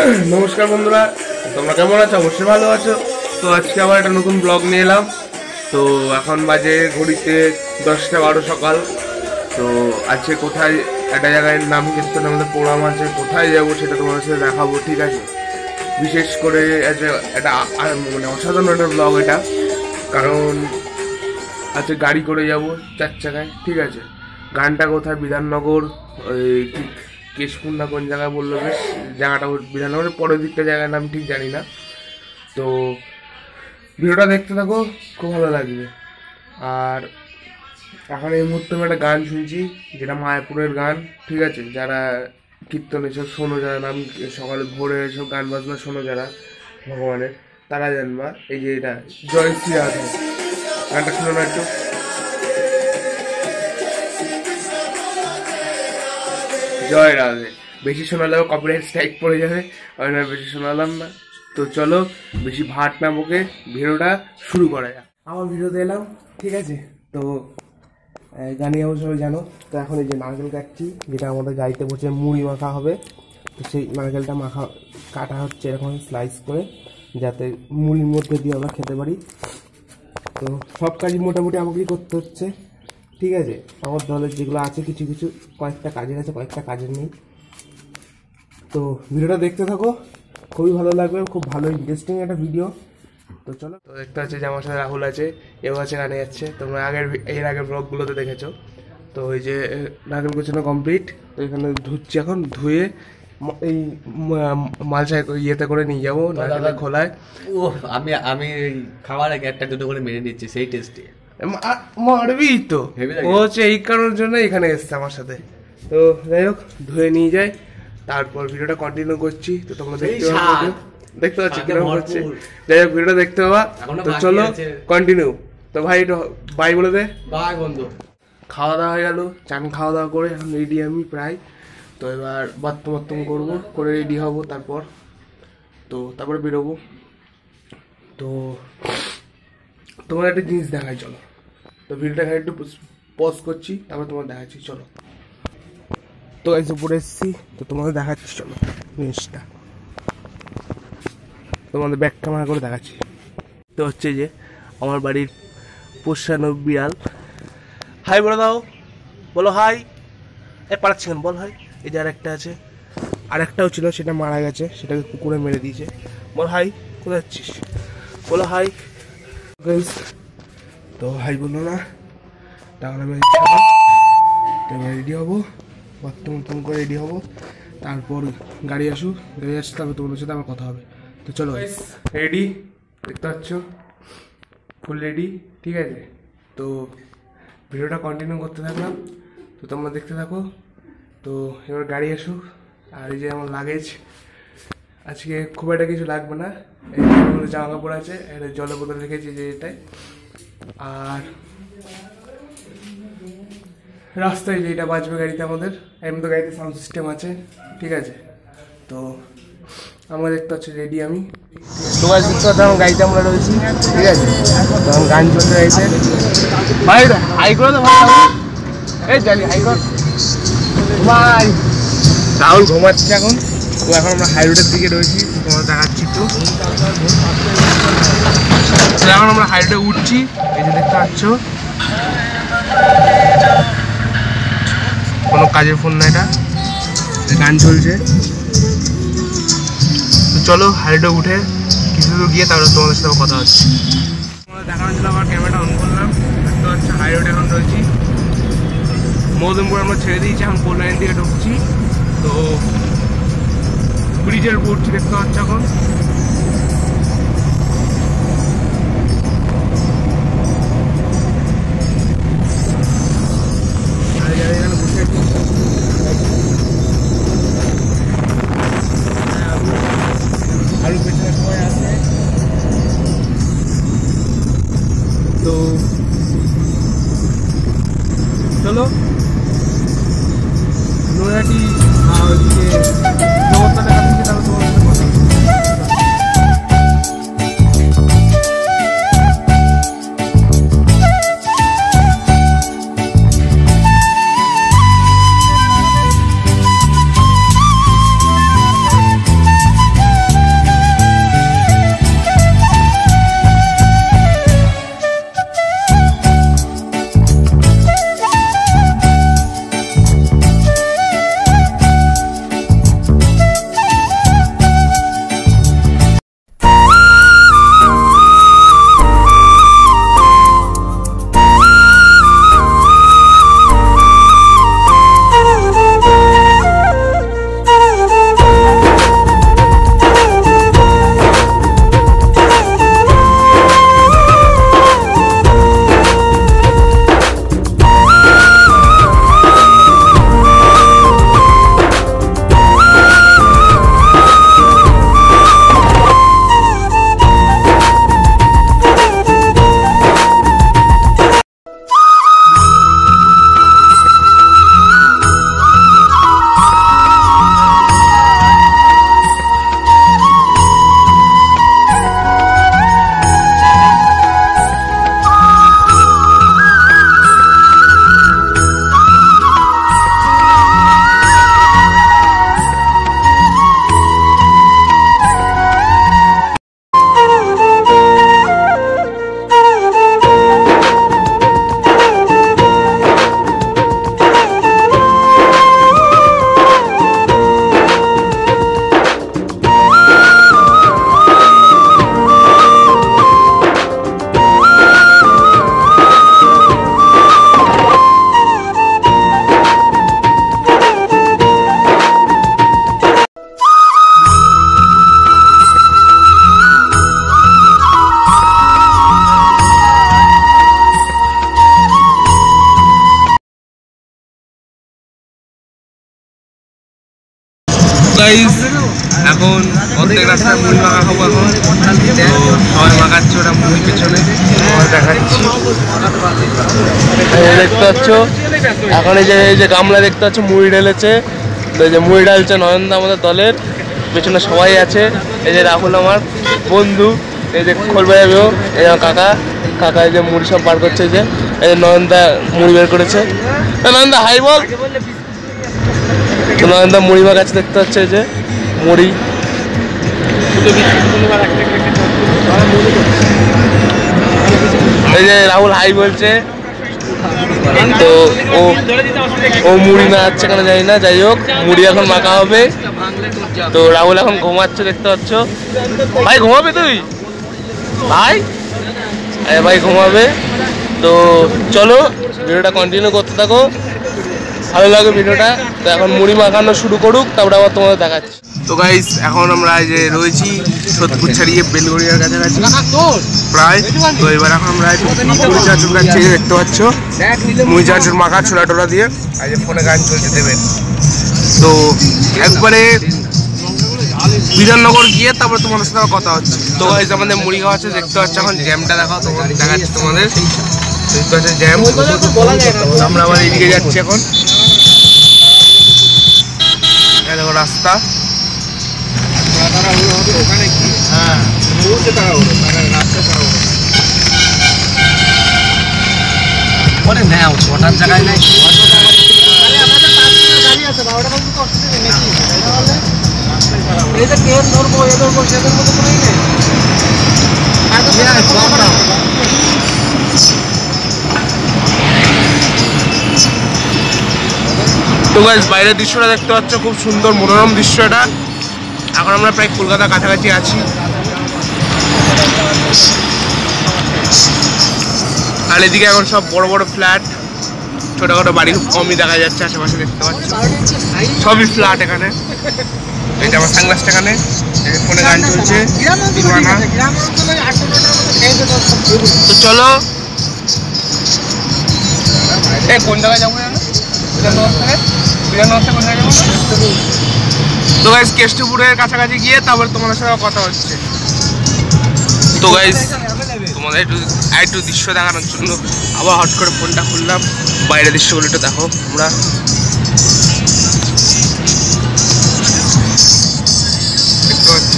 নমস্কার বন্ধুরা, তোমরা কেমন আছো? অবশ্যই ভালো আছো। তো আজকে আবার একটা নতুন ব্লগ নিয়ে এলাম। তো এখন বাজে ঘড়িতে 10টা 12 সকাল। তো আজকে কোথায় একটা জায়গায় নাম কীর্তন আমাদের প্রোগ্রাম আছে, কোথায় যাবো সেটা তোমাদের সাথে দেখাবো, ঠিক আছে? বিশেষ করে একটা মানে অসাধারণ একটা ব্লগ এটা, কারণ আজকে গাড়ি করে যাব 4 চাকায়, ঠিক আছে? গানটা কোথায়? বিধাননগর, ওই কেশপুর না কোন জায়গায় বললো, বেশ জায়গাটা বিধাননগরের পরের দিকটা জায়গার নাম ঠিক জানি না। তো ভিডিওটা দেখতে থাকো, খুব ভালো লাগবে। আর এখন এই মুহূর্তে আমি একটা গান শুনছি, যেটা মায়াপুরের গান, ঠিক আছে? যারা কীর্তন এসব শোনো, যারা নাম সকালে ভোরে এসব গান বাজনা শোনো যারা ভগবানের, তারা জানবা। এই যে এটা জয় শ্রী রাধা গানটা শোনো না একটু। জয় রাধে। বেশি শোনালেও কপিরাইট স্ট্রাইক পড়ে যাবে, ওই না বেশি শোনালাম না। তো চলো বেশি ভাট না বকে ভিডিওটা শুরু করা যাক। আমার ভিডিওতে এলাম, ঠিক আছে? তো জানি অবশ্য সবাই জানো। তো এখন এই যে নারকেল কাটছি, যেটা আমাদের গাড়িতে বসে মুড়ি মাখা হবে। তো সেই নারকেলটা কাটা হচ্ছে এরকম স্লাইস করে, যাতে মুড়ির মধ্যে দিয়ে আমরা খেতে পারি। তো সব কাজই মোটামুটি আমাকেই করতে হচ্ছে, ঠিক আছে? আমার দলের যেগুলো আছে কিছু কিছু কয়েকটা কাজের আছে, কয়েকটা কাজের নেই। তো ভিডিওটা দেখতে থাকো, খুবই ভালো লাগবে, খুব ভালো ইন্টারেস্টিং একটা ভিডিও। তো চলো। তো দেখতে পাচ্ছি যে আমার সাথে রাহুল আছে, এও আছে, গানে যাচ্ছে। তোমরা এর আগের ব্লগগুলোতে দেখেছো। তো ওই যে নারকেল গোছানো কমপ্লিট। তো এখানে ধুচ্ছি, এখন ধুয়ে এই মালসায় ইয়েতে করে নিয়ে যাবো নারকেলের খোলায়। ও আমি খাওয়ার আগে একটা দুটো করে মেরে নিচ্ছি, সেই টেস্টি মারবি তো। ও হচ্ছে এই কারণের জন্য এখানে এসছে আমার সাথে। তো যাই হোক, ধুয়ে নিয়ে যাই, তারপর ভিডিওটা কন্টিনিউ করছি। তো তোমরা দেখতে পাচ্ছি কিরকম হচ্ছে। যাই হোক, ভিডিওটা দেখতে পাবা। তো চলো কন্টিনিউ। তো ভাই একটু বাই বলে দে। বাই বন্ধু। খাওয়া দাওয়া হয়ে গেল, চান খাওয়া দাওয়া করে এখন রেডি আমি প্রায়। তো এবার বাথরুম করবো, করে রেডি হবো, তারপরে বেরোবো। তো তোমার একটা জিনিস দেখাই, চলো। তো ভিডিওটা এখানে একটু পজ করছি, তারপর তোমার দেখাচ্ছি, চলো। তো এসে উপরে এসেছি, তো তোমাদের দেখাচ্ছি, চলো জিনিসটা তোমাদের ব্যাক ক্যামেরা করে দেখাচ্ছি। তো হচ্ছে যে আমার বাড়ির পোষানো বিড়াল। হাই বলে দাও, বলো হাই। পারাচ্ছি কেন, বল হাই। এই যে আরেকটা আছে, আরেকটাও ছিল, সেটা মারা গেছে, সেটাকে কুকুরে মেরে দিয়েছে। বল হাই। কোথায় যাচ্ছিস? বলো হাই। তো হাই বললো না, তখন আমি রেডি হবো, বাথরুম করে রেডি হবো। তারপর গাড়ি আসুক, তারপর তোমাদের সাথে আমার কথা হবে। তো চলো, রেডি, দেখতে পাচ্ছ ফুল রেডি, ঠিক আছে? তো ভিডিওটা কন্টিনিউ করতে থাকলাম, তো তোমরা দেখতে থাকো। তো এবার গাড়ি আসুক। আর এই যে আমার লাগেজ, আজকে খুব একটা কিছু লাগবে না। এই জামা কাপড় আছে, একটা জলের বোতল রেখেছি যে এটাই। আর রাস্তায় যেটা বাজবে গাড়িতে আমাদের, এমনি তো গাড়িতে সাউন্ড সিস্টেম আছে, ঠিক আছে? তো আমরা দেখতে পাচ্ছি রেডি আমি। তোমার গাড়িতে আমরা রয়েছি, ঠিক আছে? তখন গান চলতে রয়েছে। ভাই হাই করে তো ভাই, এই জানি হাই কর ভাই। রাহুল ঘুমাচ্ছে এখন। তো এখন আমরা হাই রোডের দিকে রয়েছি, তোমার দেখাচ্ছি একটু। এখন আমরা হাই রোডে উঠছি, এই যে দেখতে পাচ্ছ। কোনো কাজের ফোন না, এটা গান চলছে। তো চলো হাই রোডে উঠে কিছু দূর গিয়ে তারপরে তোমাদের সাথে কথা হচ্ছে। তোমাদের দেখানোর জন্য আমার ক্যামেরাটা অন করলাম। দেখতে পাচ্ছি হাই রোডে এখন রয়েছি। মৌদমপুর আমরা ছেড়ে দিয়েছি, এখন কোল লাইন দিকে ঢুকছি। তো ব্রিজের উপর উঠছি, দেখতে পাচ্ছি এখন। আরো পেছনে সবাই আছে। তো চলো নৈহাটি ওইদিকে জগত্তা দেখা দিচ্ছে, তারপর তোমার সাথে কথা হবে। গাইস এখন অর্ধেক রাস্তায় মুড়ি মাখা খাবো। এখন তো সবাই মাখাচ্ছে ওটা মুড়ির পেছনে দেখাচ্ছি। দেখতে পাচ্ছ এখন এই যে গামলা দেখতে পাচ্ছ মুড়ি ঢেলেছে। তো এই যে মুড়ি ঢালছে নয়নদা আমাদের দলের, পেছনে সবাই আছে। এই যে রাহুল আমার বন্ধু, এই যে খোল বাজাবেও, এই যে কাকা এই যে মুড়ি সব বার করছে। এই যে নয়নদা মুড়ি বের করেছে। নয়নদা হাই বল। নয়নদা মুড়ি মাখাচ্ছে দেখতে পাচ্ছে, এই যে মুড়ি। এই যে রাহুল হাই বলছে। তো ও মুড়ি না যাচ্ছে কেন জানি না, যাই হোক মুড়ি এখন মাখা হবে। তো রাহুল এখন ঘুমাচ্ছে দেখতে পাচ্ছ। ভাই ঘুমাবে তুই? ভাই ভাই ঘুমাবে। তো চলো ভিডিওটা কন্টিনিউ করতে থাকো, ভালো লাগে ভিডিওটা। তো এখন মুড়ি মাখানো শুরু করুক, তারপরে আবার তোমাদের দেখাচ্ছি। তো গাইস এখন আমরা যে রয়েছি সোদপুর ছাড়িয়ে বেলগড়িয়ার কাছাকাছি প্রায়। তো এবার এখন আমরা মুড়ি চাচুর কাছে দেখতে পাচ্ছ মুড়ি চাচুর মাখা ছোলা টোলা দিয়ে আজ ফোনে গান চলছে দেবেন। তো একবারে বিধাননগর গিয়ে তারপরে তোমাদের সাথে কথা হচ্ছে। তো গাইস আমাদের মুড়ি খাওয়া হচ্ছে দেখতে পাচ্ছ। এখন জ্যামটা দেখাও, তোমাদের দেখাচ্ছি তোমাদের দেখতে পাচ্ছ জ্যাম। আমরা আবার এদিকে যাচ্ছি এখন, দেখো রাস্তা। জায়গায় নাই তো গাইস বাইরের দৃশ্যটা দেখতে পাচ্ছ, খুব সুন্দর মনোরম দৃশ্য এটা। এখন আমরা প্রায় কলকাতার কাছাকাছি আছি। আর এদিকে এখন সব বড় বড় ফ্ল্যাট, ছোটখাটো বাড়ি খুব কমই দেখা যাচ্ছে আশেপাশে দেখতে পাচ্ছ, সবই ফ্ল্যাট এখানে। এটা আমার সানগ্লাসটা এখানে ফোনে গান চলছে। তো চলো কোন জায়গায় যাবো জানো? তো গাইস কেষ্টপুরের কাছাকাছি গিয়ে তারপরে তোমাদের সাথে কথা হচ্ছে। তো গাইস তোমাদের একটু দৃশ্য দেখানোর জন্য আবার হট করে ফোনটা খুললাম, বাইরের দৃশ্যগুলো একটু দেখো। আমরা দেখতে পাচ্ছ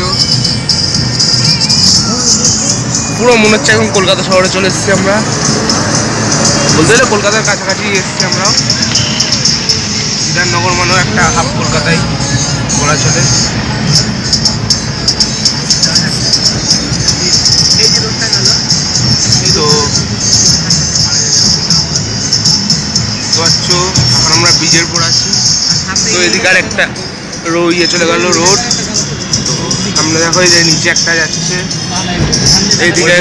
পুরো মনে হচ্ছে এখন কলকাতা শহরে চলে এসেছি আমরা, বলতে গেলে কলকাতার কাছাকাছি এসেছি আমরা। বিধাননগর মানেও একটা হাফ কলকাতায় বলা চলে। তো পাচ্ছ এখন আমরা ব্রিজের পর আছি। তো এদিকে আর একটা ইয়ে চলে গেল রোড। তো আমরা দেখো যে নিচে একটা যাচ্ছে, এইদিকে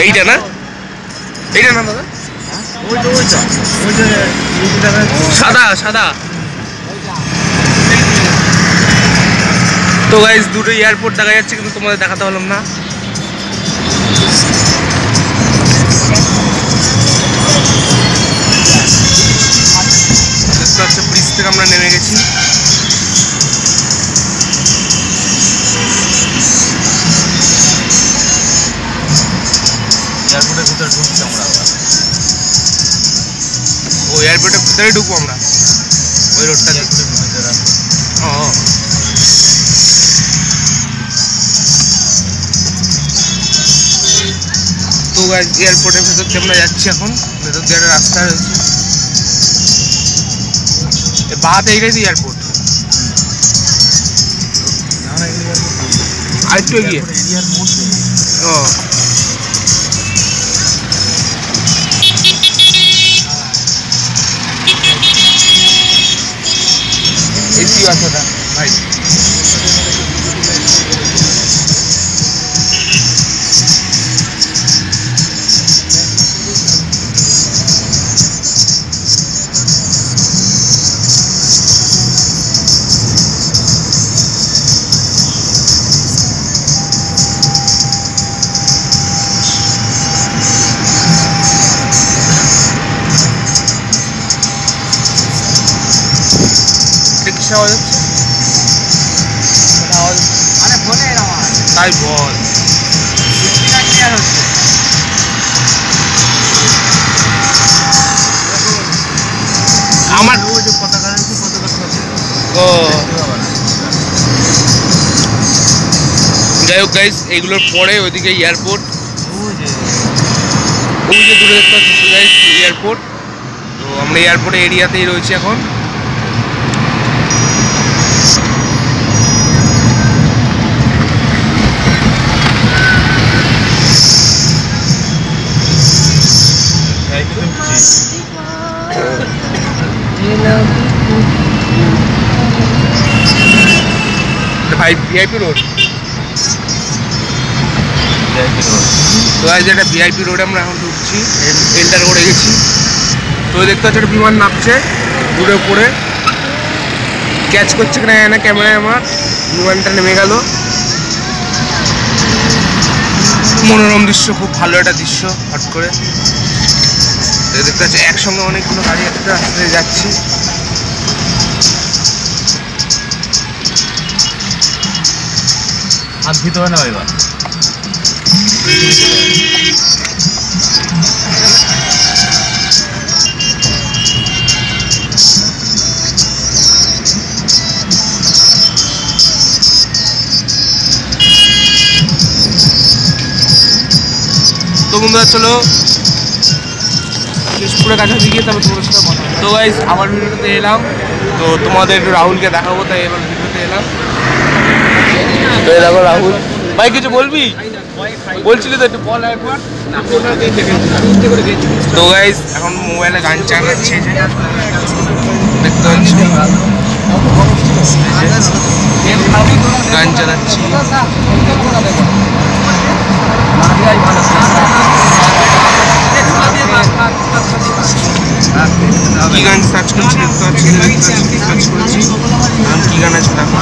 এইটা না, এইটা না দাদা, সাদা সাদা। তো গাইস দুটো এয়ারপোর্ট দেখা যাচ্ছে, কিন্তু তোমাদের দেখাতে পারলাম না। দেখতে পাচ্ছ ব্রিজ থেকে আমরা নেমে গেছি। এয়ারপোর্টের ভিতরে ঢুকছি আমরা, ও এয়ারপোর্টের ভিতরে ঢুকবো আমরা ওই রোডটা দেখতে। ও তো এয়ারপোর্টের ভেতর দিয়ে আমরা যাচ্ছি এখন, ভেতর দিয়ে একটা রাস্তা রয়েছে। বাহাতে এইটাই তো এয়ারপোর্ট, আরেকটু এগিয়ে। ও এসি বাসটা ভাই। কিসে আওয়াজ হচ্ছে? আরে ফোনে আমার তাই বল। ক্লিয়ার হচ্ছে। আমার ও যাই হোক গাইস, এইগুলোর পরে ওইদিকে এয়ারপোর্ট, ওই যে দূরে দেখতে পাচ্ছি গাইস এয়ারপোর্ট। তো আমরা এয়ারপোর্টের এরিয়াতেই রয়েছি এখন। ভাই ভিআইপি রোড, তো আজ একটা ভিআইপি রোডে আমরা এখন ঢুকছি, এন্টার করে গেছি। তো দেখতে পাচ্ছি একটা বিমান নামছে দূরে উপরে, ক্যাচ করছে কিনা না ক্যামেরায় আমার, বিমানটা নেমে গেল। মনোরম দৃশ্য, খুব ভালো একটা দৃশ্য। হট করে দেখতে পাচ্ছি একসঙ্গে অনেকগুলো গাড়ি একটা রাস্তায় যাচ্ছি। হাত ভিতরে না এবার তো বন্ধুরা চলো কেশপুরের কাছাকাছি গিয়ে তারপর তোমাদের সাথে কথা হবে। তো গাইস আবার ভিডিওতে এলাম, তো তোমাদের একটু রাহুলকে দেখাবো, তাই এবার ভিডিওতে এলাম। তো এই দেখো রাহুল ভাই, কিছু বলবি? বলছিলি তো একটু বল একবার। তো গাইস এখন মোবাইলে গান চালাচ্ছে, যে দেখতে পাচ্ছি গান চালাচ্ছি। কি গান সার্চ করছি দেখতে পাচ্ছি, সার্চ করছি কি গান আছে দেখো,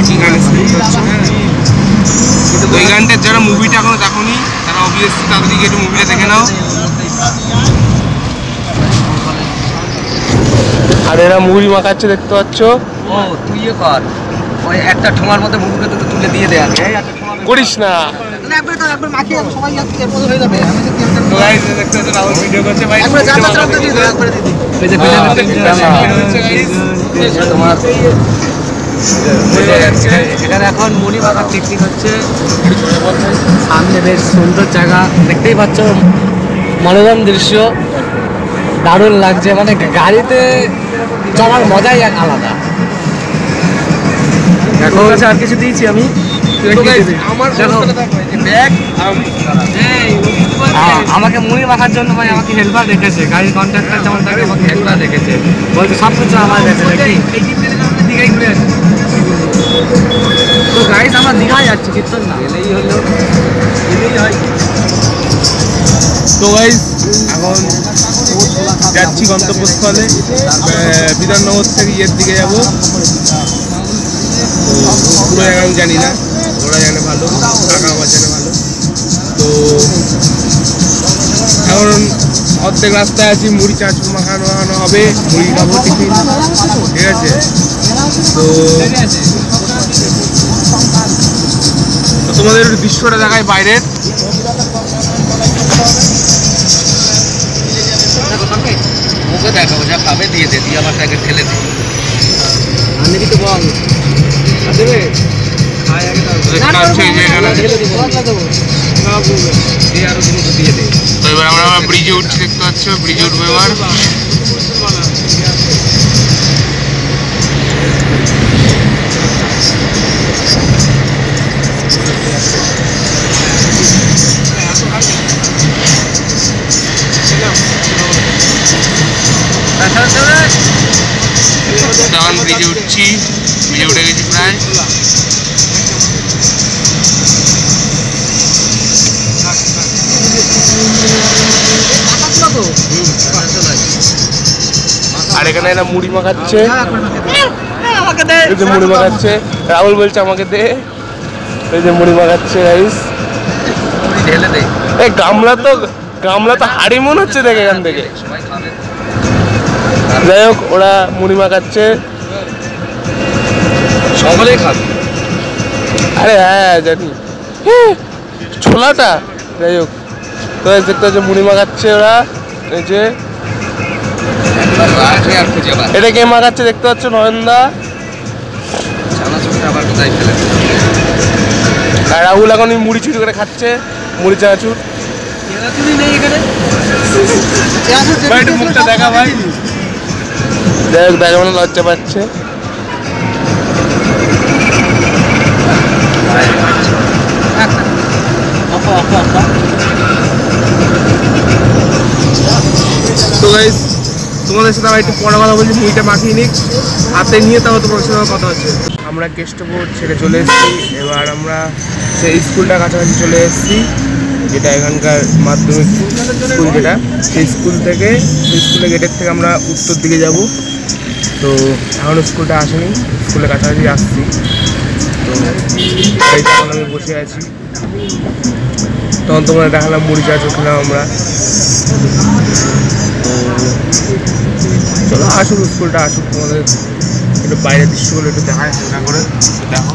কি গান আছে দেখতে পাচ্ছি। তো এই গানটার যারা মুভিটা এখনো দেখোনি তারা অবভিয়াসলি তাদেরকে একটু মুভিটা দেখে নাও। আর এরা মুড়ি মাখাচ্ছে দেখতে পাচ্ছ। ও তুই ইয়ে কর, ওই একটা ঠোঙার মধ্যে মুখে তো তুলে দিয়ে দে। আমি করিস না। একবার মাখিয়ে সবাই এর মধ্যে হয়ে যাবে। আমি তো গাইস দেখতে পাচ্ছ রাহুল ভিডিও করছে ভাই, একবার যা যা দিয়ে দে, একবার দিয়ে দে। এই যে তোমার এখানে এখন মুড়ি মাখার টেকনিক হচ্ছে। সামনে বেশ সুন্দর জায়গা দেখতেই পাচ্ছ, মনোরম দৃশ্য, দারুণ লাগছে। মানে গাড়িতে চলার মজাই এক আলাদা। এখন আর কিছু দিয়েছি আমি আমাকে মুড়ি মাখার জন্য ভাই আমাকে হেল্পার রেখেছে, গাড়ির কন্ট্রাক্টর যেমন থাকে আমাকে হেল্পার রেখেছে, বলছে সব কিছু আমার দীঘায় ঘুরে আসি। তো গাইস আমরা দীঘায় যাচ্ছি, কীর্তন না এলেই হলো, এলেই হয়। তো গাইস এখন যাচ্ছি গন্তব্যস্থলে, বিধাননগর থেকে ইয়ের দিকে যাবো। তো পুরো জায়গা আমি জানি না, ওরা জানে ভালো, কাকা আমার জানে ভালো। তো এখন অর্ধেক রাস্তায় আছি, মুড়ি চাঁচ মাখানো হবে, মুড়ি খাবো টিফিন, ঠিক আছে। তো তোমাদের দৃশ্যটা দেখায় বাইরের। মুখে দেখাবো, যা খাবে দিয়ে দে, দিয়ে আমার প্যাকেট ঠেলে দে। আমি কি তো বল দেবে তো এবার আমরা ব্রিজে উঠছি, দেখতে পাচ্ছ ব্রিজে উঠবো এবার। তখন ব্রিজে উঠছি, ব্রিজে উঠে গেছি প্রায়। আর এখানে এরা মুড়ি মাখাচ্ছে, মুড়ি মাখাচ্ছে, রাহুল বলছে আমাকে দে, এই যে মুড়ি মাখাচ্ছে রাইস। এই গামলা তো হাড়ি মনে হচ্ছে দেখে এখান থেকে। যাই হোক ওরা মুড়ি মাখাচ্ছে, সকলেই খাবে। আরে হ্যাঁ জানি ছোলাটা, যাই হোক। তো দেখতে হচ্ছে মুড়ি মাখাচ্ছে ওরা, এই যে এটা কে মাখাচ্ছে দেখতে পাচ্ছ, নয়নদা। আর রাহুল এখন মুড়ি চুরি করে খাচ্ছে, মুড়ি চানাচুর। মুখটা দেখা ভাই, যাই হোক দেখা মানে লজ্জা পাচ্ছে। তো গাইস তোমাদের সাথে একটু পরে কথা বলছি, মুড়িটা মাখিয়ে নিক হাতে নিয়ে, তারপর তোমাদের সাথে কথা হচ্ছে। আমরা কেষ্টপুর ছেড়ে চলে এসেছি, এবার আমরা সেই স্কুলটার কাছাকাছি চলে এসেছি, যেটা এখানকার মাধ্যমিক স্কুল, যেটা সেই স্কুল থেকে, সেই স্কুলের গেটের থেকে আমরা উত্তর দিকে যাব। তো এখনও স্কুলটা আসেনি, স্কুলের কাছাকাছি আসছি। তো এখন আমি বসে আছি, তখন তোমরা দেখালাম মুড়ি চা খেলাম আমরা। চলো আসুক, স্কুলটা আসুক, তোমাদের একটু বাইরের দৃশ্যগুলো একটু দেখায় হালকা করে। দেখো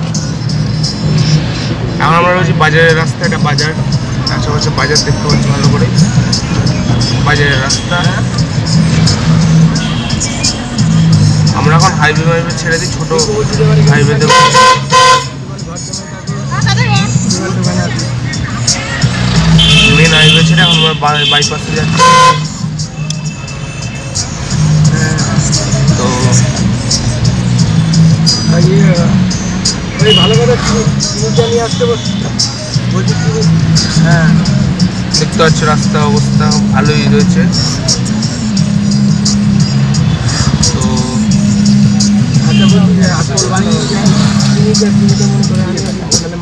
এখন আমরা রয়েছি বাজারের রাস্তা, এটা বাজার, আশেপাশে বাজার দেখতে পাচ্ছি ভালো করে, বাজারের রাস্তা। আমরা এখন হাইওয়ে ছেড়ে দিই, ছোট হাইওয়ে দেবো। মেন হাইওয়ে ছেড়ে এখন আমরা বাইপাসে যাচ্ছি। তো ভালো করে নিয়ে আসতে বলছি। হ্যাঁ দেখতে পাচ্ছ রাস্তার অবস্থা ভালোই রয়েছে। তো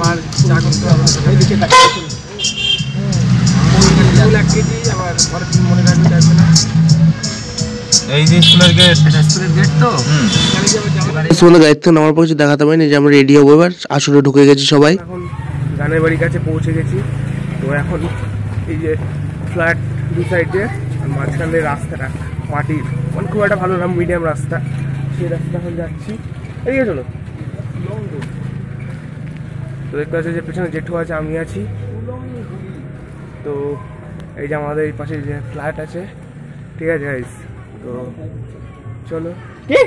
মার চা করতে হবে, মনে রাখবে চাইবে না। এই যে স্কুলের গেট, স্কুলের গেট তো তোমাদের দায়িত্ব নামার পর দেখাতে পারিনি যে আমরা রেডি হবো, এবার আসলে ঢুকে গেছি সবাই। এখন গানের বাড়ির কাছে পৌঁছে গেছি। তো এখন এই যে ফ্ল্যাট দু সাইডে, মাঝখানে রাস্তাটা মাটির, মানে খুব একটা ভালো না, মিডিয়াম রাস্তা, সেই রাস্তা এখন যাচ্ছি। এদিকে চলো। তো দেখতে পাচ্ছি যে পেছনে জেঠু আছে, আমি আছি। তো এই যে আমাদের এই পাশে যে ফ্ল্যাট আছে, ঠিক আছে গাইস। তো চলো। কি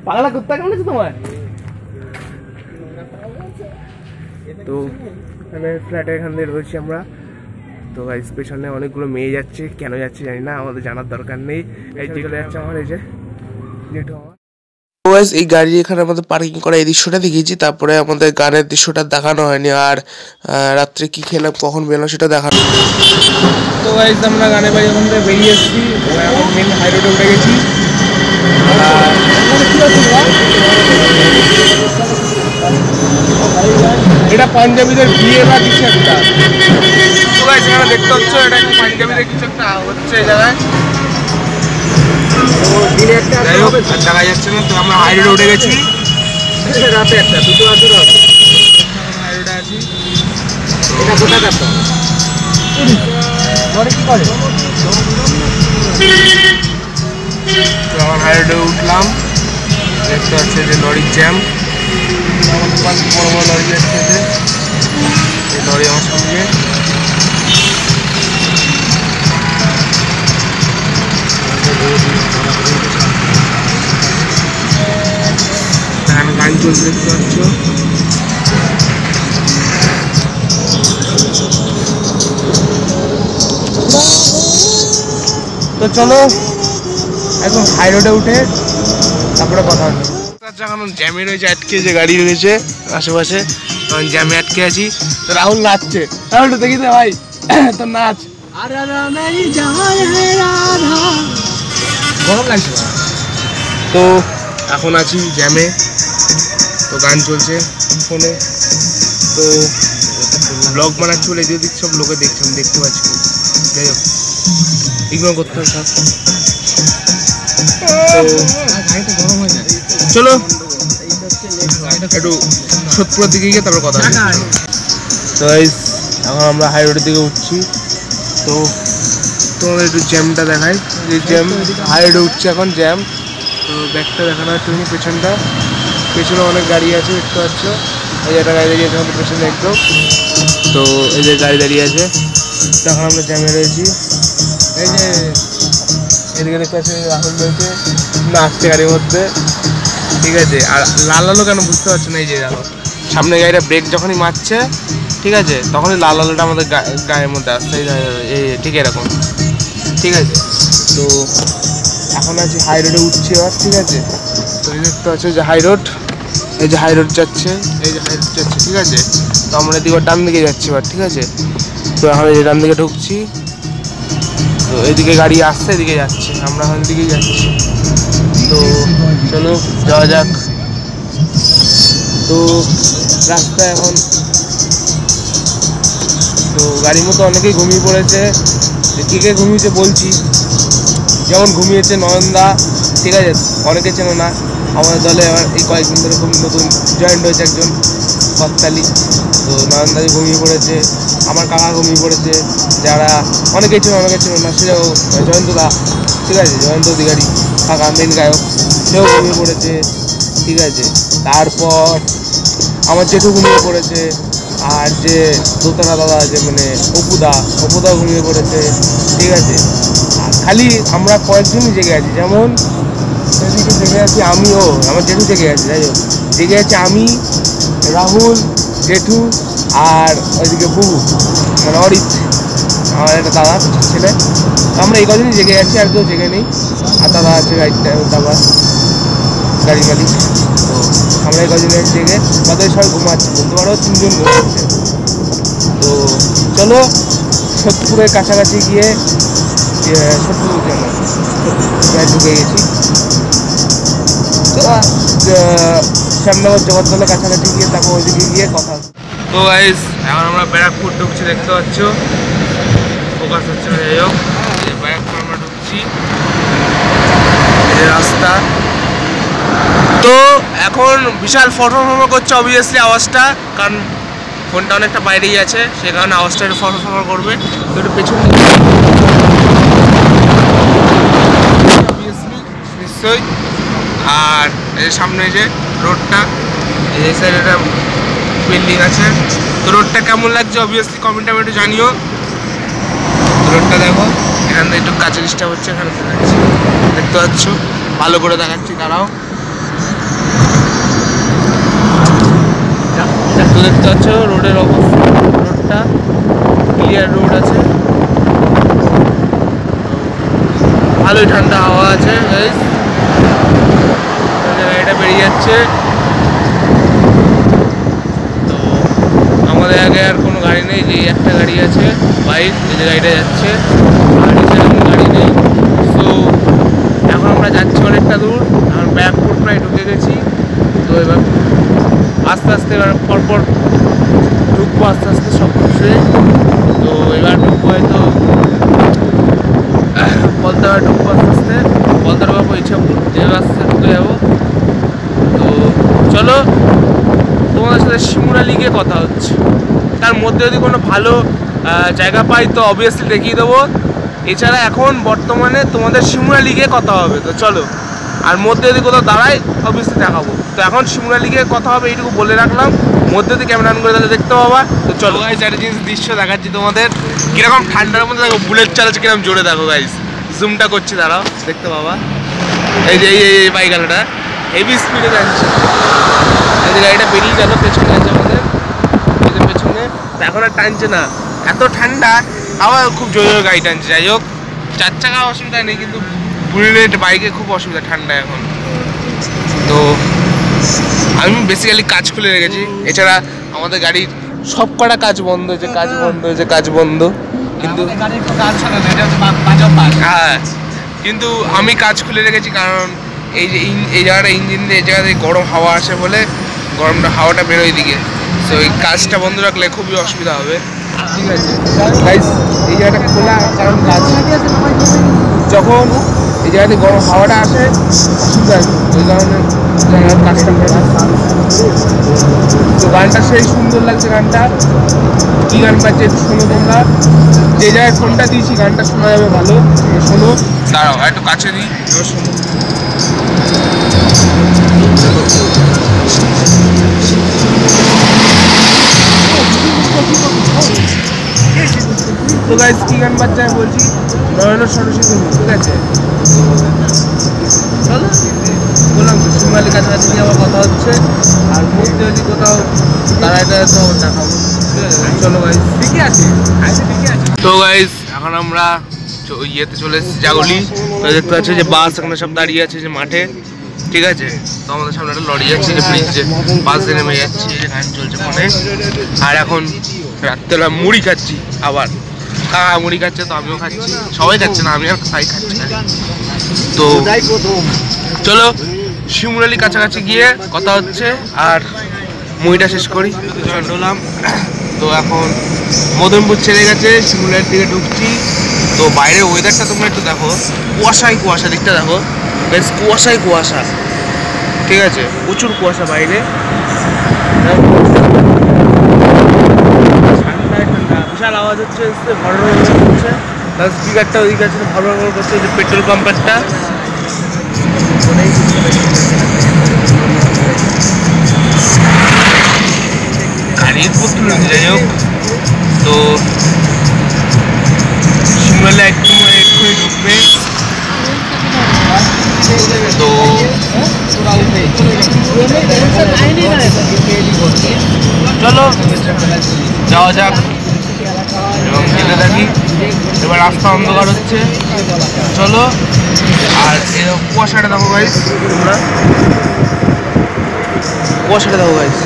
পাগলা কুত্তা কেমন আছে তোমার? তো এখানে ফ্ল্যাটের এখান দিয়ে রয়েছি আমরা। তো গাইস পেছনে অনেকগুলো মেয়ে যাচ্ছে, কেন যাচ্ছে জানি না, আমাদের জানার দরকার নেই। এই যে চলে যাচ্ছে আমার, এই যে জেঠু আমার। এই গাড়ি এখানে আমাদের পার্কিং করা, এই দৃশ্যটা দেখিয়েছি, তারপরে আমাদের গানের দৃশ্যটা দেখানো হয়নি, আর রাত্রে কি খেলাম কখন বেরোলাম সেটা দেখানো। তো গাইস আমরা গানের বাড়ি ওখান থেকে বেরিয়ে এসেছি, এখন মেন হাই রোডে উঠে গেছি। এটা পাঞ্জাবিদের বিয়ে বা কিছু একটা। তো গাইস এখানে দেখতে হচ্ছ, এটা পাঞ্জাবিদের কিছু একটা হচ্ছে এই জায়গায়। যাই হোক দেখা যাচ্ছে না। তো আমরা হাই রোডে উঠে গেছি, রাতে একটা দুটো আছে, হাই রোডে আছি। এটা কোথায় যাচ্ছে? তো আমার হাই রোডে উঠলাম, দেখতে পাচ্ছি যে লরির জ্যাম, বড় বড় লরি যাচ্ছে, লরি আমার সঙ্গে। এখানে গান চলছে দেখতে পাচ্ছ। তো চলো এখন হাই রোডে উঠে তারপরে কথা হচ্ছে। এখন জ্যামে রয়েছে, আটকে যে গাড়ি রয়েছে আশেপাশে, তখন জ্যামে আটকে আছি। তো রাহুল নাচছে, রাহুল দেখি তো ভাই তোর নাচ। গরম লাগছে। তো এখন আছি জ্যামে, তো গান চলছে ফোনে। তো ব্লগ বানাচ্ছি বলে এদিক সব লোকে দেখছি, আমি দেখতে পাচ্ছি। যাই হোক ইগনোর করতে হবে সব। চলো একটু সোদপুরের দিকে গিয়ে তারপর কথা হবে। তো এখন আমরা হাই রোডের দিকে উঠছি। তো তোমাদের একটু জ্যামটা দেখাই, যে জ্যাম হাই রোডে উঠছে এখন জ্যাম। তো ব্যাগটা দেখানো হচ্ছে পেছনটা, পেছনে অনেক গাড়ি আছে দেখতে পাচ্ছ। এই যে একটা গাড়ি দাঁড়িয়ে আছে আমাদের পেছনে একদম। তো এই যে গাড়ি দাঁড়িয়ে আছে, তখন আমরা জ্যামে রয়েছি। এই যে এদিকে দেখতে পাচ্ছি রাহুল রয়েছে, নাচছে গাড়ির মধ্যে, ঠিক আছে। আর লাল আলো কেন বুঝতে পারছো না, এই যে দেখো সামনে গাড়িটা ব্রেক যখনই মারছে, ঠিক আছে, তখনই লাল আলোটা আমাদের গায়ের মধ্যে আসছে, এই ঠিক এরকম, ঠিক আছে। তো এখন আছি হাই রোডে উঠছি এবার, ঠিক আছে। তো এই দেখতে পাচ্ছ যে হাই রোড, এই যে হাই রোড যাচ্ছে, এই যে হাই রোড যাচ্ছে, ঠিক আছে। তো আমরা এদিকে ডান দিকে যাচ্ছি এবার, ঠিক আছে। তো এখন এই ডান দিকে ঢুকছি, তো এদিকে গাড়ি আসছে, এদিকে যাচ্ছে, আমরা এখন দিকেই যাচ্ছি। তো চলো যাওয়া যাক। তো রাস্তায় এখন তো গাড়ির মতো অনেকেই ঘুমিয়ে পড়েছে, কে কে ঘুমিয়েছে বলছি। যেমন ঘুমিয়েছে নয়নদা, ঠিক আছে, অনেকে চেনো না আমাদের দলে। এবার এই কয়েকদিন ধরে খুব নতুন জয়েন্ট হয়েছে একজন কর্তালি, তো নয়নদাকে ঘুমিয়ে পড়েছে, আমার কাকা ঘুমিয়ে পড়েছে, যারা অনেকেই চেনো অনেকে চেনো না, সেও জয়ন্তদা, ঠিক আছে, জয়ন্ত অধিকারী কাকা মেন গায়ক, সেও ঘুমিয়ে পড়েছে, ঠিক আছে। তারপর আমার জেঠু ঘুমিয়ে পড়েছে, আর যে দোতারা দাদা আছে মানে অপুদাও ঘুমিয়ে পড়েছে, ঠিক আছে। আর খালি আমরা কয়েকজনই জেগে আছি, যেমন সেদিকে জেগে আছি আমিও, আমার জেঠু জেগে আছে, যাই হোক জেগে আছে আমি, রাহুল, জেঠু, আর ওইদিকে বুবু মানে অরিত, আমার একটা দাদা ছেলে। আমরা এই কজনই জেগে আছি, আর কেউ জেগে নেই। আর দাদা আছে গাড়িটা, দাদা গাড়ি মালিক। তো আমরা এই কজনই আছি জেগে, তাদের সবাই ঘুমাচ্ছি, বলতে পারো 3 জন ঘুমাচ্ছে। তো চলো সোদপুরের কাছাকাছি গিয়ে, সোদপুর প্রায় ঢুকে গেছি। শ্যামনগর জগদ্দলের কাছাকাছি গিয়ে তারপর ওইদিকে গিয়ে কথা। তো গাইস এখন আমরা ব্যারাকপুর ঢুকছি, দেখতে পাচ্ছ, ফোকাস হচ্ছে না, যাই হোক ব্যারাকপুর আমরা ঢুকছি, এই রাস্তা। তো এখন বিশাল ফটো করছে অবভিয়াসলি আওয়াজটা, কারণ ফোনটা অনেকটা বাইরেই আছে, সে কারণে আওয়াজটা একটু ফটো করবে। তো একটু পেছন অবভিয়াসলি নিশ্চয়ই। আর এই সামনে যে রোডটা, এই সাইডে একটা বিল্ডিং আছে, তো রোডটা কেমন লাগছে অবভিয়াসলি কমেন্টে একটু জানিও। রোডটা দেখো, এখান থেকে একটু কাছে ডিস্টার্ব হচ্ছে, এখানে দেখাচ্ছি, দেখতে পাচ্ছ, ভালো করে দেখাচ্ছি, দাঁড়াও। তো দেখতে পাচ্ছ রোডের অবস্থা, রোডটা ক্লিয়ার রোড আছে, ভালোই ঠান্ডা হাওয়া আছে, গাড়িটা বেরিয়ে যাচ্ছে। তো আমাদের আগে আর কোনো গাড়ি নেই, যে একটা গাড়ি আছে বাইক, এই যে গাড়িটা যাচ্ছে, আর নিচে কোনো গাড়ি নেই। তো এখন আমরা যাচ্ছি অনেকটা দূর, এখন ব্যারাকপুর প্রায় ঢুকে গেছি। তো এবার আস্তে আস্তে এবার পরপর ঢুকবো, আস্তে আস্তে সব কিছু। তো এবার ঢুকবো হয়তো পলতারা, ঢুকবো আস্তে আস্তে, পলতারা পাবো ইচ্ছাপুর, যেভাবে আস্তে আস্তে ঢুকে যাবো। তো চলো তোমাদের সাথে শিমুরালি গিয়ে কথা হচ্ছে, তার মধ্যে যদি কোনো ভালো জায়গা পাই তো অবভিয়াসলি দেখিয়ে দেবো। এছাড়া এখন বর্তমানে তোমাদের শিমুরালি গিয়ে কথা হবে, তো চলো। আর মধ্যে যদি কোথাও দাঁড়ায় অবভিয়াসলি দেখাবো। তো এখন শিমুরালি গিয়ে কথা হবে, এইটুকু বলে রাখলাম। মধ্যে দিয়ে ক্যামেরা অন করে তাহলে দেখতে পাবা। তো চলো গাইস, একটা জিনিস দৃশ্য দেখাচ্ছি তোমাদের, কীরকম ঠান্ডার মধ্যে দেখো বুলেট চালাচ্ছে, কিরকম জোরে দেখো গাইস, জুমটা করছি, দাঁড়াও দেখতে পাবা। এই যে এই বাইকটা হেভি স্পিডে যাচ্ছে, এই যে গাড়িটা বেরিয়ে গেল, পেছনে আছে আমাদের, এই যে পেছনে। এখন আর টানছে না, এত ঠান্ডা, আবার খুব জোরে জোরে গাড়ি টানছে। যাই হোক 4 চাকা অসুবিধা নেই, কিন্তু বুলেট বাইকে খুব অসুবিধা ঠান্ডা এখন। তো আমি বেসিক্যালি কাজ খুলে রেখেছি, এছাড়া আমাদের গাড়ির সব কটা কাজ বন্ধ হয়েছে, কাজ বন্ধ, কিন্তু হ্যাঁ, কিন্তু আমি কাজ খুলে রেখেছি, কারণ এই যে এই জায়গাটা ইঞ্জিন দিয়ে, এই জায়গাতে গরম হাওয়া আসে বলে হাওয়াটা বেরোয় দিকে। তো এই কাজটা বন্ধ রাখলে খুবই অসুবিধা হবে, ঠিক আছে গাইস। এই জায়গাটা খোলা, কারণ কাজ যখন এই জায়গাতে গরম হাওয়াটা আসে অসুবিধা আছে, ওই কারণে জায়গার কাজটা করা। তো গানটা সেই সুন্দর লাগছে, গানটা কী গান পাচ্ছে শোনো তোমরা, যে জায়গায় ফোনটা দিয়েছি গানটা শোনা যাবে ভালো, শোনো। দাঁড়াও একটু কাছে দিই, এবার শোনো। তো গাইস কি গান বাজছে আমি বলছি, নয়ন সরস্বতী, ঠিক আছে? চলো বললাম তো শিমুরালির কাছাকাছি নিয়ে আমার কথা হচ্ছে, আর মধ্যে যদি কোথাও তারা এটা তো দেখাবো, ঠিক আছে? চলো গাইস, ঠিকই আছে, ঠিকই আছে। তো গাইস এখন আমরা ইয়েতে চলে এসেছি জাগলি। তো দেখতে পাচ্ছি যে বাস এখানে সব দাঁড়িয়ে আছে যে মাঠে, ঠিক আছে? তো আমাদের সামনে একটা লরি যাচ্ছে, যে ব্রিজে বাস দিয়ে নেমে যাচ্ছে, যে গান চলছে ফোনে। আর এখন রাত্রেবেলা মুড়ি খাচ্ছি, আবার কাকা মুড়ি খাচ্ছে, তো আমিও খাচ্ছি, সবাই খাচ্ছে না, আমি আর তাই খাচ্ছি। তো চলো শিমুরালি কাছাকাছি গিয়ে কথা হচ্ছে, আর মুড়িটা শেষ করি। চন্ডলাম তো এখন মদনপুর ছেড়ে গেছে, শিমুরালির দিকে ঢুকছি। তো বাইরের ওয়েদারটা তোমরা একটু দেখো, কুয়াশায় কুয়াশা, দিকটা দেখো বেশ, কুয়াশায় কুয়াশা, ঠিক আছে? প্রচুর কুয়াশা বাইরে, ঠান্ডায় ঠান্ডা, বিশাল আওয়াজ হচ্ছে, ঘর হচ্ছে, তার স্পিকারটা ওই কাছে ভালো করছে, যে পেট্রোল পাম্পারটা। গাড়ির প্রচুর, যাই হোক, তো শিমুরালি এক্ষুনি ঢুকবে। তো চলো যাওয়া যাক এবং যেতে থাকি। এবার রাস্তা অন্ধকার হচ্ছে, চলো। আর এরকম কুয়াশাটা দেখো গাইস, তোমরা কুয়াশাটা দেখো গাইস,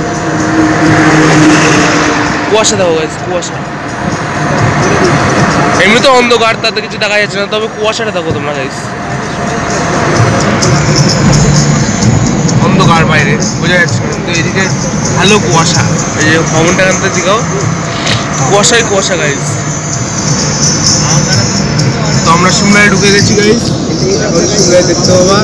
কুয়াশা দেখো গাইস, কুয়াশা। এমনি তো অন্ধকার, তাতে কিছু দেখা যাচ্ছে না, তবে কুয়াশাটা দেখো তোমরা গাইস, অন্ধকার বাইরে বোঝা যাচ্ছে না, কিন্তু এদিকে ভালো কুয়াশা। এই যে ভবনটা আনতে দিকেও কুয়াশায় কুয়াশা গাইস। তো আমরা শিমলায় ঢুকে গেছি গাইস, এখন শিমলায় দেখতে পাবা।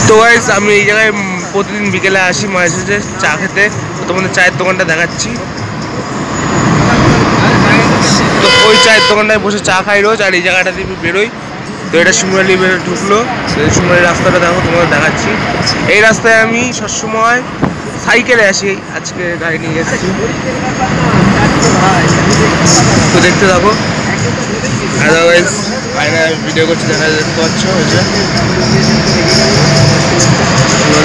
তো গাইস আমি এই জায়গায় প্রতিদিন বিকেলে আসি মাঝে সাঝে চা খেতে, তোমাদের চায়ের দোকানটা দেখাচ্ছি। তো ওই চায়ের দোকানটায় বসে চা খাই রোজ, আর এই জায়গাটা দিয়ে বেরোই। তো এটা শিমুরালি ঢুকলো, শিমুরালি রাস্তাটা দেখো, তোমাদের দেখাচ্ছি। এই রাস্তায় আমি সবসময় সাইকেলে আসি, আজকে গাড়ি নিয়ে যাচ্ছি। তো দেখতে থাকো, আদারওয়াইজ বাইরে ভিডিও করছি, দেখা দেখতে পাচ্ছ, হয়েছে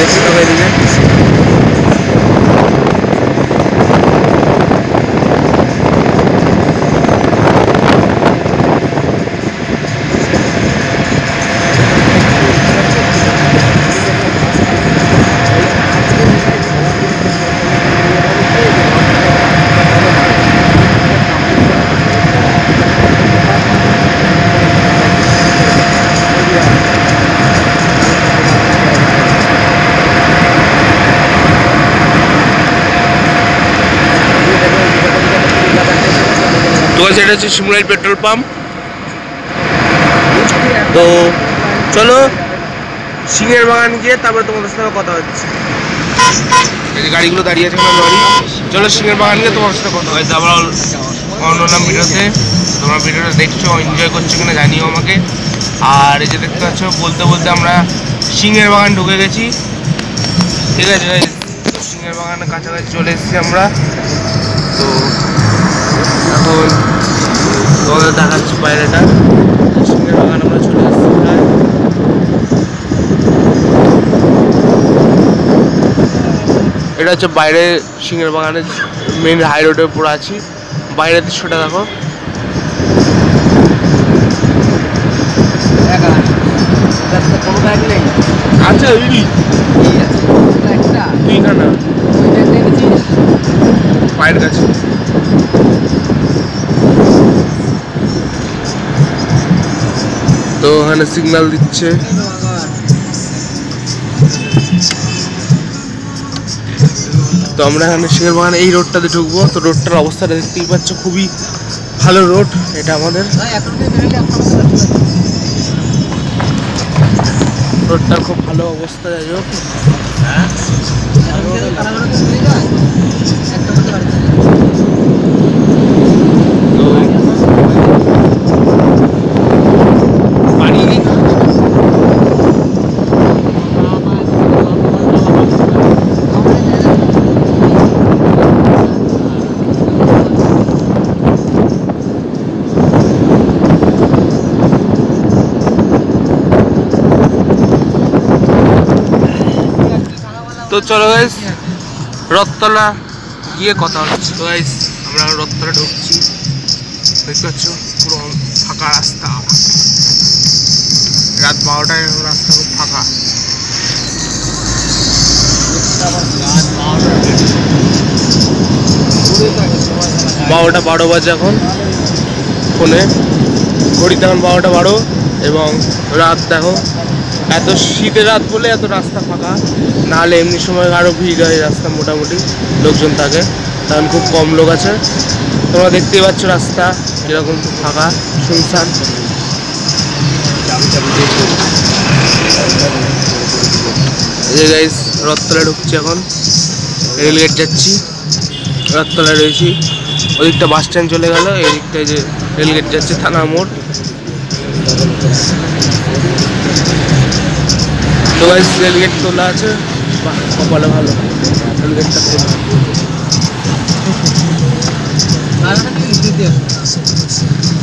দেখতে থাকো এদিকে। সেটা হচ্ছে শিমুরালি পেট্রোল পাম্প। তো চলো সিংহের বাগান গিয়ে তারপরে তোমাদের সাথে কথা হচ্ছে। এই যে গাড়িগুলো দাঁড়িয়ে আছে লরি, চলো সিংহের বাগান গিয়ে তোমার সাথে কথা হয়েছে। আমরা অন্যান্য ভিডিওতে, তোমরা ভিডিওটা দেখছো, এনজয় করছো কিনা জানিও আমাকে। আর এই যে দেখতে পাচ্ছ, বলতে বলতে আমরা সিংহের বাগান ঢুকে গেছি, ঠিক আছে? সিংহের বাগানের কাছাকাছি চলে এসেছি আমরা। তো এখন তোমাদের দেখাচ্ছি বাইরেটা, সিংহের বাগান আমরা চলে এসেছি প্রায়। এটা হচ্ছে বাইরে সিংহের বাগানের মেন হাই রোডের উপর আছি, বাইরের দৃশ্যটা দেখো। আচ্ছা কুলখানা পায়ের কাছে। তো ওখানে সিগন্যাল দিচ্ছে। তো আমরা এখানে শেরবাগান এই রোডটাতে ঢুকবো। তো রোডটার অবস্থাটা দেখতেই পাচ্ছ, খুবই ভালো রোড এটা আমাদের। রোডটার খুব ভালো অবস্থা, যাই হোক। তো চলো গাইস, রথতলা গিয়ে কথা হচ্ছে। তো গাইস আমরা রথতলা ঢুকছি, দেখতে পাচ্ছ পুরো ফাঁকা রাস্তা। রাত 12টায় রাস্তা খুব ফাঁকা। 12:12 বাজে এখন, ফোনে ঘড়িতে এখন 12:12 এবং রাত দেখো। এত শীতের রাত বলে এত রাস্তা ফাঁকা, নাহলে এমনি সময় আরও ভিড় হয় রাস্তা, মোটামুটি লোকজন থাকে, তখন খুব কম লোক আছে। তোমরা দেখতেই পাচ্ছ রাস্তা কীরকম ফাঁকা শুনশান। এই যে গাইস রথতলায় ঢুকছি এখন, রেলগেট যাচ্ছি, রথতলায় রয়েছি। ওদিকটা বাস স্ট্যান্ড চলে গেল, এদিকটায় যে রেলগেট যাচ্ছে থানা মোড়। তো গাইস রেলগেট তোলা আছে, কপালে ভালো রেলগেটটা খোলা।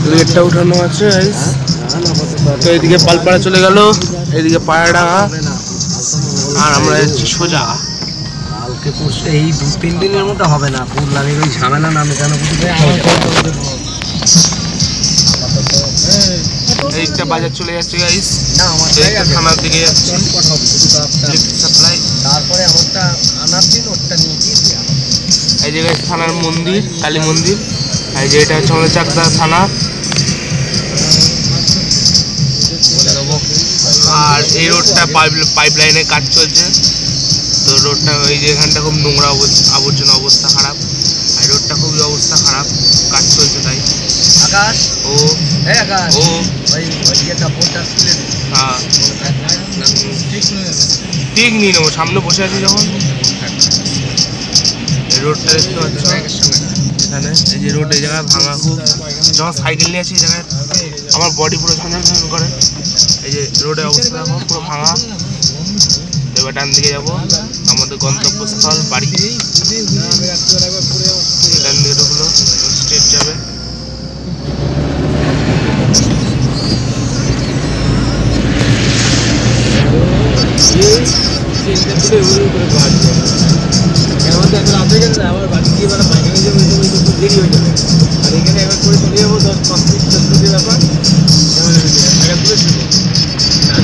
রেলগেটটা উঠানো আছে গাইস। তো এদিকে পালপাড়া চলে গেল, এদিকে পায়রাডাঙ্গা, আর আমরা যাচ্ছি সোজা। কালকে পরশু এই 2-3 দিনের মতো হবে না, পুরলামের ওই ঝামেলা নামে কেন এইটা বাজার চলে যাচ্ছে গাইস, থানার দিকে যাচ্ছে সাপ্লাই। তারপরে আমারটা আনার দিন ওরটা নিয়ে গিয়ে দেওয়া হবে। এই যে গাইস থানার মন্দির, কালী মন্দির। এই যে এটা হচ্ছে আমাদের চাকদা থানা। আর এই রোডটা পাইপ লাইনের কাজ চলছে। তো রোডটা এই যে এখানটা খুব নোংরা আবর্জনা, অবস্থা খারাপ। আর রোডটা খুবই অবস্থা খারাপ, কাজ চলছে তাই। আকাশ ও আকাশ ও ওই ইয়েটা বোর্ডটা খুলে দে। হ্যাঁ ঠিক নিয়ে নেবো, সামনে বসে আছি যখন। এই রোডটা দেখতে পাচ্ছ এখানে, এই যে রোড এই জায়গায় ভাঙা খুব। যখন সাইকেল নিয়ে আছি এই জায়গায় আমার বডি পুরো ঝনঝন করে। এই যে রোডের অবস্থা দেখো পুরো ভাঙা। এবার ডান দিকে যাবো, আমাদের গন্তব্যস্থল বাড়ি। ডান দিকে ঢুকলো, স্ট্রেট যাবে। আমার বাড়ি গিয়ে এবার বাইকে নিয়ে যাবো, দেরি হয়ে যাবে। আর এখানে একবার করে চলে যাবো 10-5 মিনিট ব্যাপার।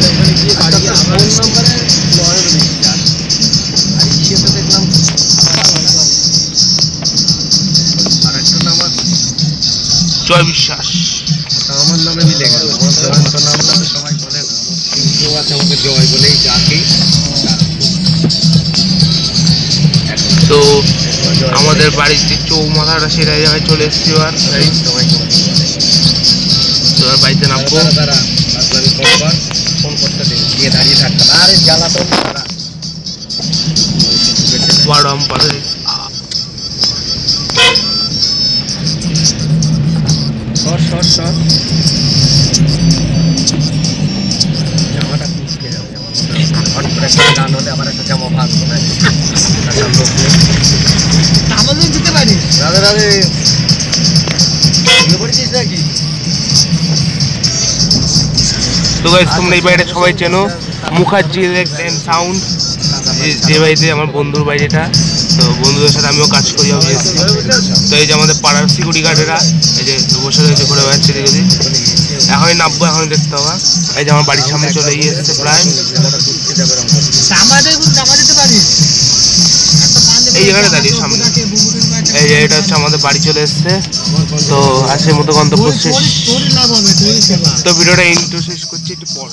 ওখানে গিয়ে বাড়ি গিয়ে আমার নাম্বারে আর ইসেতে দেখলাম আর একটা নাম্বার জয় বিশ্বাস, আমার নামে মিলে গেল। আমার নাম সবাই বলে, কেউ আছে আমাকে জয় বলেই ডাকে। তো আমাদের বাড়ির যে চৌমাথাটা সেটা জায়গায় চলে এসেছি। এবার এবার বাড়িতে নামবো। ফোন করতে দিন, গিয়ে দাঁড়িয়ে থাকতাম। আরে জ্বালাতন বড় আম পাতা জামাটা কুচকে যাবে, হট করে একটা গান হলে আবার একটা জামা ভাঙবো না। আমাদের যেতে পারি রাধে রাধে পড়েছিস নাকি? তো গাইস তোমরা এই বাড়িটা সবাই চেনো, মুখার্জি ইলেকট্রিক সাউন্ড, যে বাড়িতে আমার বন্ধুর বাড়ি এটা। তো বন্ধুদের সাথে আমিও কাজ করি অবভিয়াসলি। তো এই যে আমাদের পাড়ার সিকিউরিটি গার্ডেরা এই যে বসে রয়েছে, ঘুরে বেড়াচ্ছে এদিক ওদিক। এখনই নামবো, এখনই দেখতে হবে। এই যে আমার বাড়ির সামনে চলে এসেছে প্রায়, এই জায়গাটা দাঁড়িয়ে সামনে। এই যে এটা হচ্ছে আমাদের বাড়ি চলে এসছে। তো আজকের মতো গন্তব্য শেষ। তো ভিডিওটা ইন্ট্রো শেষ করছি একটু পর।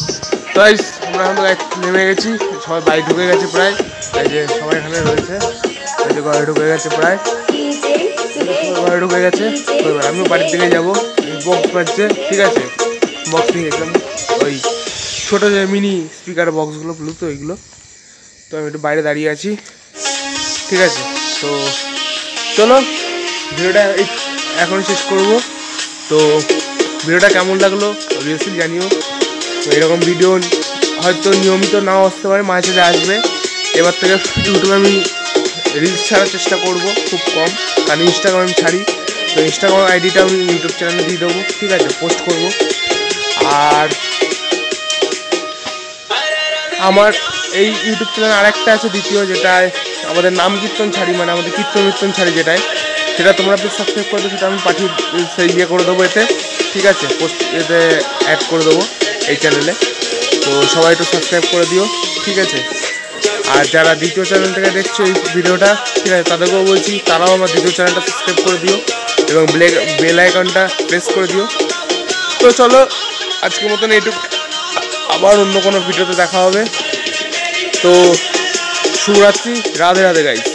তো আমরা এখন নেমে গেছি, সবাই বাড়ি ঢুকে গেছে প্রায়। এই যে সবাই এখানে রয়েছে, এই যে ঘরে ঢুকে গেছে প্রায়, ঘরে ঢুকে গেছে। তো এবার আমিও বাড়ির দিকে যাবো। বক্স বাজছে, ঠিক আছে, বক্স নিয়ে গেছিলাম, ওই ছোটো যে মিনি স্পিকার বক্সগুলো ব্লুটুথ ওইগুলো। তো আমি একটু বাইরে দাঁড়িয়ে আছি, ঠিক আছে। তো চলো ভিডিওটা এখন শেষ করব। তো ভিডিওটা কেমন লাগলো অবভিয়াসলি জানিও। তো এরকম ভিডিও হয়তো নিয়মিত নাও আসতে পারে, মাঝে সাঝে আসবে। এবার থেকে ইউটিউবে আমি রিলস ছাড়ার চেষ্টা করব, খুব কম, কারণ ইনস্টাগ্রাম আমি ছাড়ি। তো ইনস্টাগ্রাম আইডিটা আমি ইউটিউব চ্যানেলে দিয়ে দেবো, ঠিক আছে, পোস্ট করব। আর আমার এই ইউটিউব চ্যানেল আরেকটা আছে দ্বিতীয়, যেটায় আমাদের নাম কীর্তন ছাড়ি, মানে আমাদের কীর্তন ছাড়ি যেটায়, সেটা তোমরা প্লিজ সাবস্ক্রাইব করে দেবো। সেটা আমি পাঠিয়ে সেই ইয়ে করে দেবো এতে, ঠিক আছে, পোস্ট এতে অ্যাড করে দেবো এই চ্যানেলে। তো সবাই একটু সাবস্ক্রাইব করে দিও, ঠিক আছে। আর যারা দ্বিতীয় চ্যানেল থেকে দেখছো এই ভিডিওটা, ঠিক আছে, তাদেরকেও বলছি তারাও আমার দ্বিতীয় চ্যানেলটা সাবস্ক্রাইব করে দিও এবং বেল আইকনটা প্রেস করে দিও। তো চলো আজকের মতন এইটুকু, আবার অন্য কোনো ভিডিওতে দেখা হবে। তো শুভরাত্রি, রাধে রাধে গাইস।